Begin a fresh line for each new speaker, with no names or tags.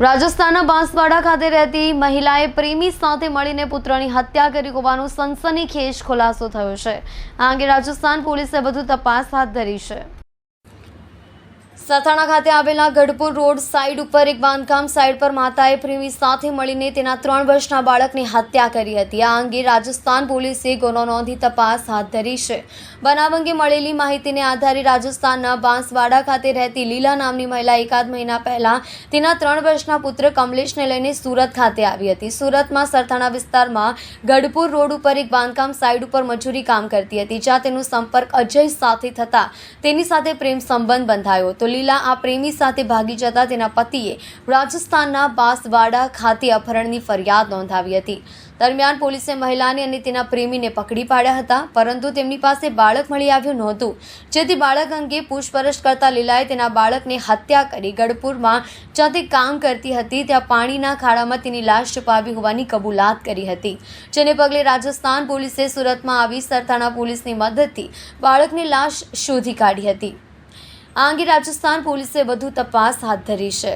રાજસ્થાનના બાંસવાડા ખાતે રહેતી મહિલાએ પ્રેમી સાથે મળીને પુત્રની હત્યા કરી હોવાનો સનસનીખેજ ખુલાસો થયો છે। આ અંગે રાજસ્થાન પોલીસે વધુ તપાસ હાથ ધરી છે। સથાણા ખાતે આવેલા ગઢપુર રોડ સાઇડ ઉપર એક બાંધકામ સાઇટ પર માતાએ પ્રેમી સાથે મળીને તેના 3 વર્ષના બાળકની હત્યા કરી હતી। આ અંગે રાજસ્થાન પોલીસે ગુનો નોંધી તપાસ હાથ ધરી છે। બનાવ અંગે મળેલી માહિતીને આધારે રાજસ્થાનના બાંસવાડા ખાતે રહેતી લીલા નામની મહિલા એકાદ મહિના પહેલા તેના 3 વર્ષના પુત્ર કમલેશને લઈને સુરત ખાતે આવી હતી। સુરતમાં સરથાણા વિસ્તારમાં ગઢપુર રોડ ઉપર એક બાંધકામ સાઇટ ઉપર મજૂરી કામ કરતી હતી, જ્યાં તેનો સંપર્ક અજય સાથે થતા તેની સાથે પ્રેમ સંબંધ બંધાયો હતો। લીલા આ પ્રેમી સાથે ભાગી જતા તેના પતિએ રાજસ્થાનના બાંસવાડા ખાતે અપહરણની ફરિયાદ નોંધાવી હતી। દરમિયાન પોલીસે મહિલાને અને તેના પ્રેમીને પકડી પાડ્યા હતા, પરંતુ તેમની પાસે બાળક મળી આવ્યું નહોતું, જેથી બાળક અંગે પૂછપરછ કરતા લીલાએ તેના બાળકની હત્યા કરી ગઢપુરમાં જ્યાં તે કામ કરતી હતી ત્યાં પાણીના ખાડામાં તેની લાશ છુપાવી હોવાની કબૂલાત કરી હતી, જેને પગલે રાજસ્થાન પોલીસે સુરતમાં આવી સરથાણા પોલીસની મદદથી બાળકની લાશ શોધી કાઢી હતી। આ અંગે રાજસ્થાન પોલીસે વધુ તપાસ હાથ ધરી છે।